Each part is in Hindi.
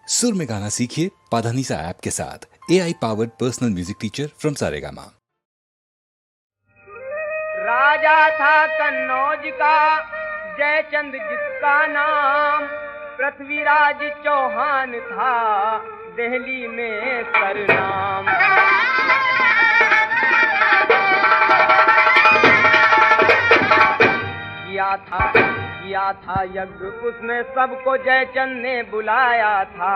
सुर में गाना सीखिए पाधानीसा ऐप के साथ। AI powered personal music teacher from Saregama. राजा था कन्नौज का जयचंद जिसका नाम, पृथ्वीराज चौहान था दिल्ली में सरनाम। किया था यज्ञ उसमें सबको जयचंद ने बुलाया था।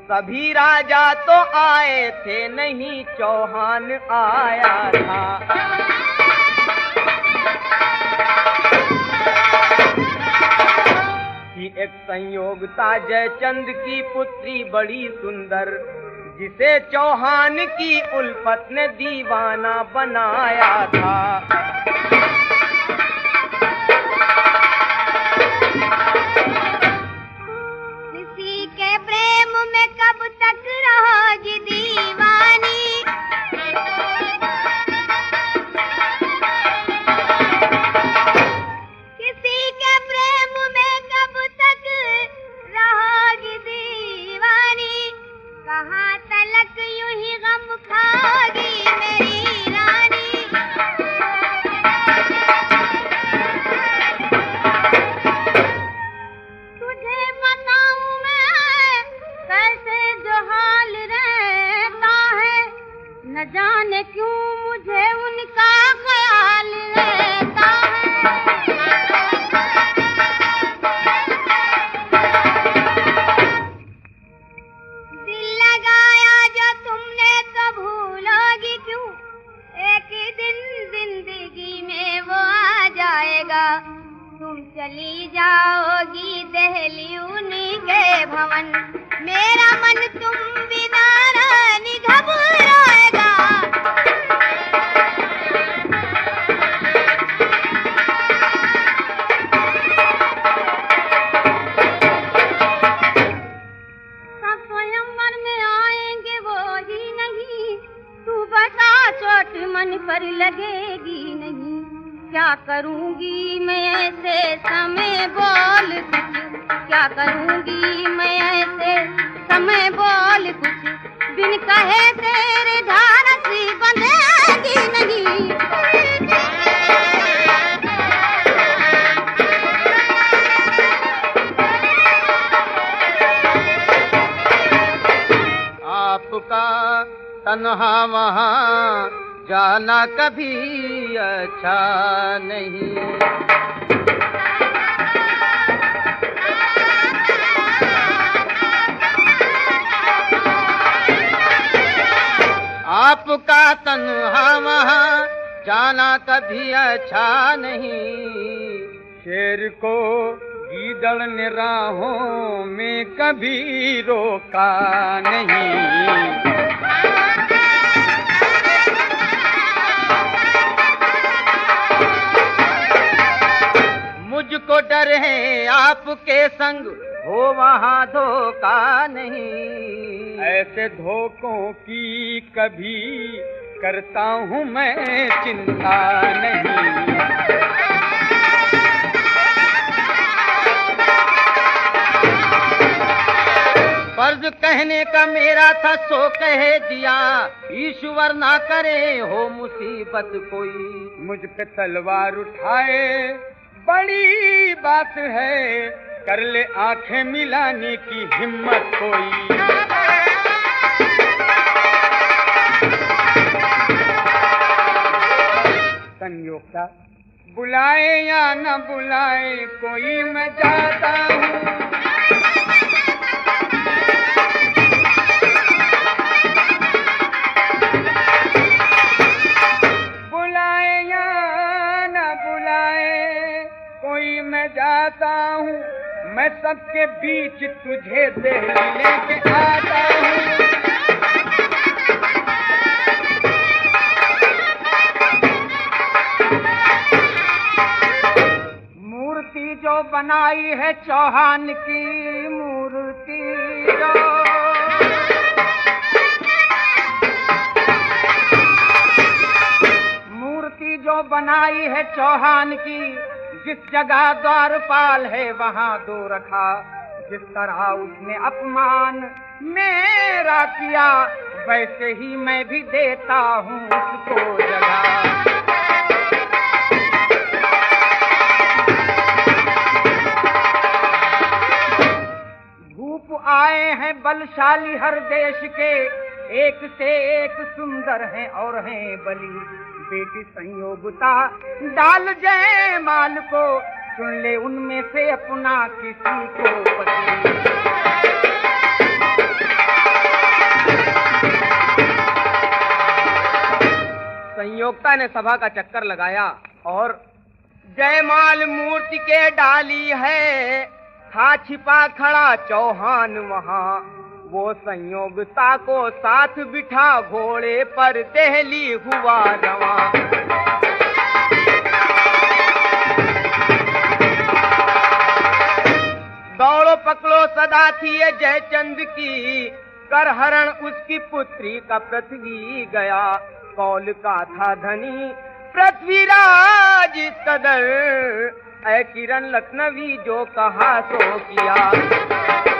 सभी राजा तो आए थे नहीं चौहान आया था। कि एक संयोग था जयचंद की पुत्री बड़ी सुंदर, जिसे चौहान की उल्फत ने दीवाना बनाया था। किसी के प्रेम में कब तक रहोगी दीवानी, किसी के प्रेम में कब तक रहोगी दीवानी। कहाँ तलक यूं ही गम खाओगी मेरी रानी। तुझे बताऊं मैं कैसे जो हाल रहता है, न जाने क्यों मुझे उनका ख्याल रहता है। दिल लगाया जो तुमने तो भूलोगी क्यों, एक दिन जिंदगी में वो आ जाएगा। तुम चली जाओगी दिल्ली उन्हीं के भवन, मेरा मन तुम बिना रानी घबराएगा। स्वयंवर में आएंगे वो ही नहीं, तू बता चोट मन पर लगेगी नहीं। क्या करूंगी मैं ऐसे समय बोल कुछ, क्या करूंगी मैं ऐसे समय बोल कुछ। बिन कहे तेरे ढारसी बंधेगी नहीं। आपका तन्हा वहाँ जाना कभी अच्छा नहीं। आपका तन्हा वहाँ जाना कभी अच्छा नहीं। शेर को गीदड़ ने राहों में कभी रोका नहीं। मुझको डर है आपके संग हो वहाँ धोखा नहीं। ऐसे धोखों की कभी करता हूँ मैं चिंता नहीं। फर्ज कहने का मेरा था सो कह दिया, ईश्वर ना करे हो मुसीबत कोई। मुझ पे तलवार उठाए बड़ी बात है, कर ले आंखें मिलाने की हिम्मत कोई। संयोग था बुलाए या न बुलाए कोई मैं जाता हूँ। बुलाए या न बुलाए कोई मैं जाता हूँ, मैं सबके बीच तुझे दिल्ली लेके आता हूँ। मूर्ति जो बनाई है चौहान की, मूर्ति जो बनाई है चौहान की, जिस जगह द्वारपाल है वहाँ दो रखा। जिस तरह उसने अपमान मेरा किया, वैसे ही मैं भी देता हूँ उसको जगह। भूप आए हैं बलशाली हर देश के, एक से एक सुंदर हैं और हैं बली। बेटी संयोगता डाल जयमाल को, चुन ले उनमें से अपना किसी को पति। संयोगता ने सभा का चक्कर लगाया और जयमाल मूर्ति के डाली है, था छिपा खड़ा चौहान वहां। वो संयोगता को साथ बिठा घोड़े पर दहली हुआ रवां। दौड़ो पकड़ो सदा थी ये जयचंद की, करहरण उसकी पुत्री का पृथ्वी गया। कौल का था धनी पृथ्वीराज कदर, ऐ किरण लखनवी जो कहा सो किया।